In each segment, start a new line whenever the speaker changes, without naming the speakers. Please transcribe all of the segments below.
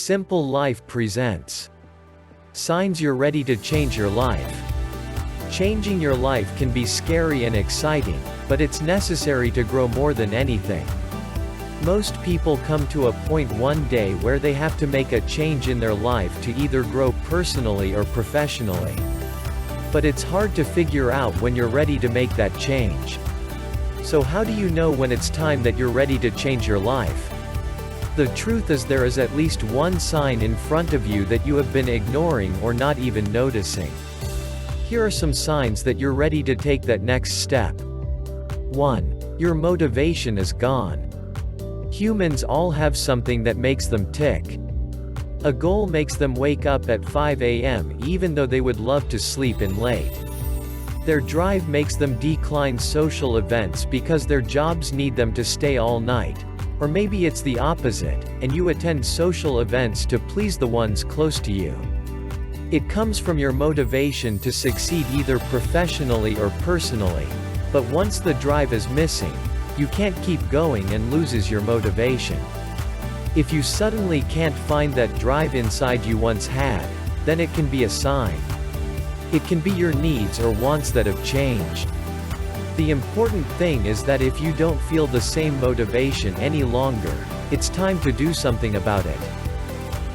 Simple Life presents Signs You're Ready to Change Your Life. Changing your life can be scary and exciting, but it's necessary to grow more than anything. Most people come to a point one day where they have to make a change in their life to either grow personally or professionally. But it's hard to figure out when you're ready to make that change. So how do you know when it's time that you're ready to change your life? The truth is, there is at least one sign in front of you that you have been ignoring or not even noticing. Here are some signs that you're ready to take that next step. 1. Your motivation is gone. Humans all have something that makes them tick. A goal makes them wake up at 5 a.m. even though they would love to sleep in late. Their drive makes them decline social events because their jobs need them to stay all night. Or maybe it's the opposite, and you attend social events to please the ones close to you. It comes from your motivation to succeed either professionally or personally. But once the drive is missing, you can't keep going and loses your motivation. If you suddenly can't find that drive inside you once had, then it can be a sign. It can be your needs or wants that have changed. The important thing is that if you don't feel the same motivation any longer, it's time to do something about it.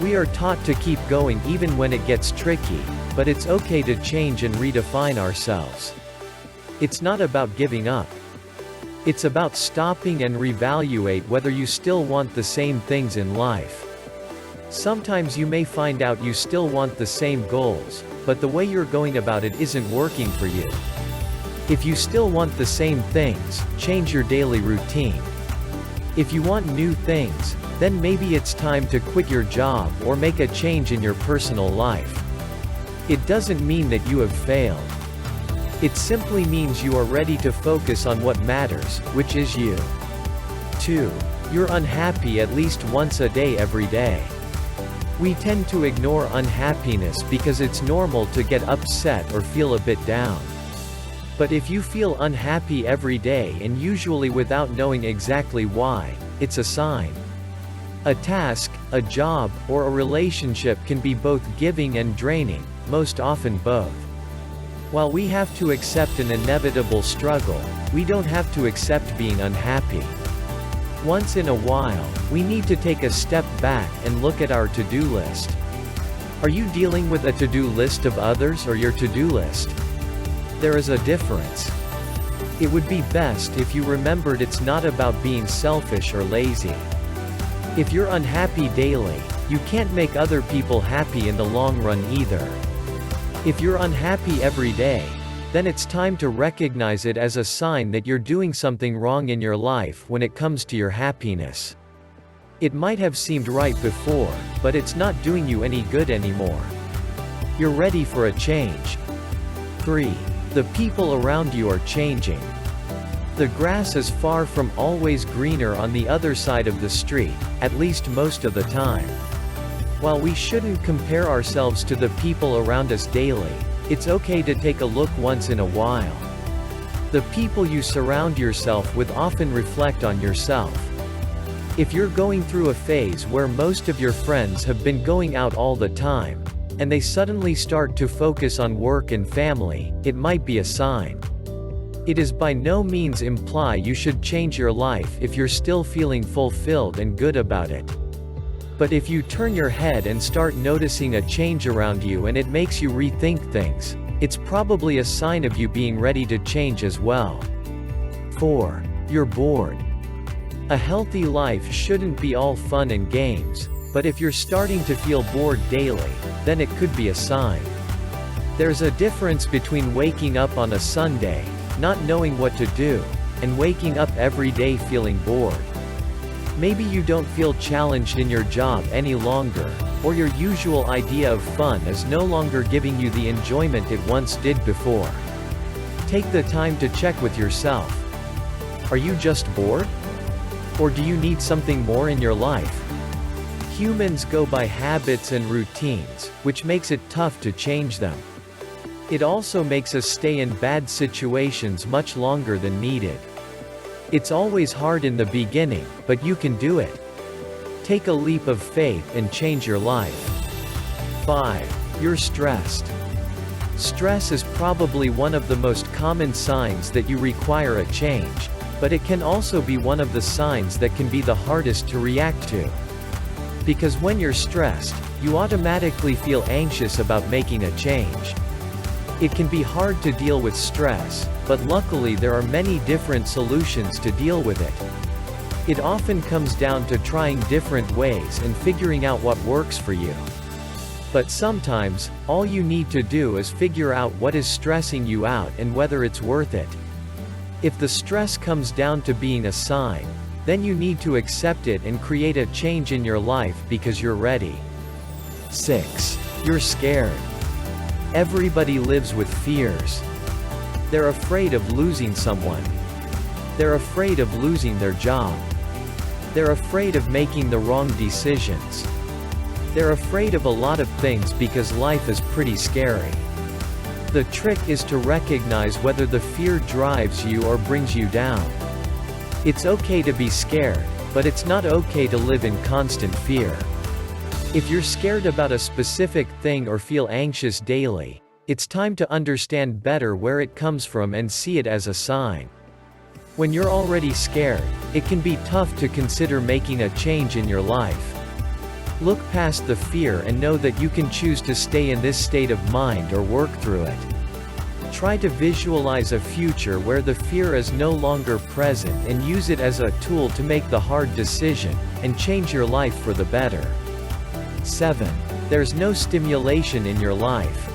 We are taught to keep going even when it gets tricky, but it's okay to change and redefine ourselves. It's not about giving up. It's about stopping and reevaluate whether you still want the same things in life. Sometimes you may find out you still want the same goals, but the way you're going about it isn't working for you. If you still want the same things, change your daily routine. If you want new things, then maybe it's time to quit your job or make a change in your personal life. It doesn't mean that you have failed. It simply means you are ready to focus on what matters, which is you. 2. You're unhappy at least once a day every day. We tend to ignore unhappiness because it's normal to get upset or feel a bit down. But if you feel unhappy every day and usually without knowing exactly why, it's a sign. A task, a job, or a relationship can be both giving and draining, most often both. While we have to accept an inevitable struggle, we don't have to accept being unhappy. Once in a while, we need to take a step back and look at our to-do list. Are you dealing with a to-do list of others or your to-do list? There is a difference. It would be best if you remembered it's not about being selfish or lazy. If you're unhappy daily, you can't make other people happy in the long run either. If you're unhappy every day, then it's time to recognize it as a sign that you're doing something wrong in your life when it comes to your happiness. It might have seemed right before, but it's not doing you any good anymore. You're ready for a change. 3. The people around you are changing. The grass is far from always greener on the other side of the street, at least most of the time. While we shouldn't compare ourselves to the people around us daily, it's okay to take a look once in a while. The people you surround yourself with often reflect on yourself. If you're going through a phase where most of your friends have been going out all the time, and they suddenly start to focus on work and family, it might be a sign. It is by no means imply you should change your life if you're still feeling fulfilled and good about it. But if you turn your head and start noticing a change around you and it makes you rethink things, it's probably a sign of you being ready to change as well. 4. You're bored. A healthy life shouldn't be all fun and games, but if you're starting to feel bored daily, then it could be a sign. There's a difference between waking up on a Sunday, not knowing what to do, and waking up every day feeling bored. Maybe you don't feel challenged in your job any longer, or your usual idea of fun is no longer giving you the enjoyment it once did before. Take the time to check with yourself. Are you just bored? Or do you need something more in your life? Humans go by habits and routines, which makes it tough to change them. It also makes us stay in bad situations much longer than needed. It's always hard in the beginning, but you can do it. Take a leap of faith and change your life. 5. You're stressed. Stress is probably one of the most common signs that you require a change, but it can also be one of the signs that can be the hardest to react to. Because when you're stressed, you automatically feel anxious about making a change. It can be hard to deal with stress, but luckily there are many different solutions to deal with it. It often comes down to trying different ways and figuring out what works for you. But sometimes, all you need to do is figure out what is stressing you out and whether it's worth it. If the stress comes down to being a sign, then you need to accept it and create a change in your life because you're ready. 6. You're scared. Everybody lives with fears. They're afraid of losing someone. They're afraid of losing their job. They're afraid of making the wrong decisions. They're afraid of a lot of things because life is pretty scary. The trick is to recognize whether the fear drives you or brings you down. It's okay to be scared, but it's not okay to live in constant fear. If you're scared about a specific thing or feel anxious daily, it's time to understand better where it comes from and see it as a sign. When you're already scared, it can be tough to consider making a change in your life. Look past the fear and know that you can choose to stay in this state of mind or work through it. Try to visualize a future where the fear is no longer present and use it as a tool to make the hard decision, and change your life for the better. 7. There's no stimulation in your life.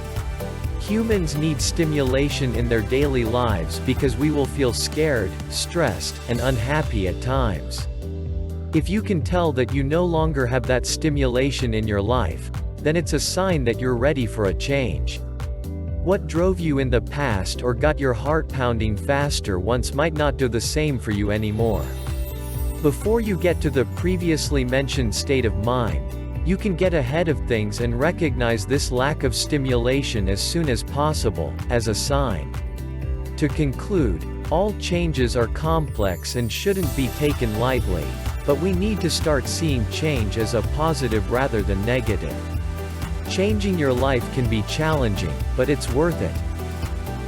Humans need stimulation in their daily lives because we will feel scared, stressed, and unhappy at times. If you can tell that you no longer have that stimulation in your life, then it's a sign that you're ready for a change. What drove you in the past or got your heart pounding faster once might not do the same for you anymore. Before you get to the previously mentioned state of mind, you can get ahead of things and recognize this lack of stimulation as soon as possible, as a sign. To conclude, all changes are complex and shouldn't be taken lightly, but we need to start seeing change as a positive rather than negative. Changing your life can be challenging, but it's worth it.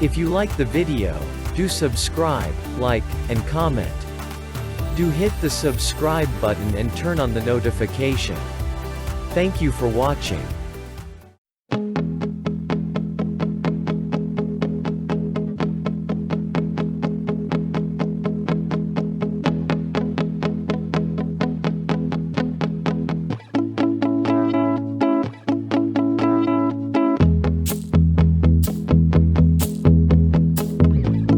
If you like the video, do subscribe, like, and comment. Do hit the subscribe button and turn on the notification. Thank you for watching.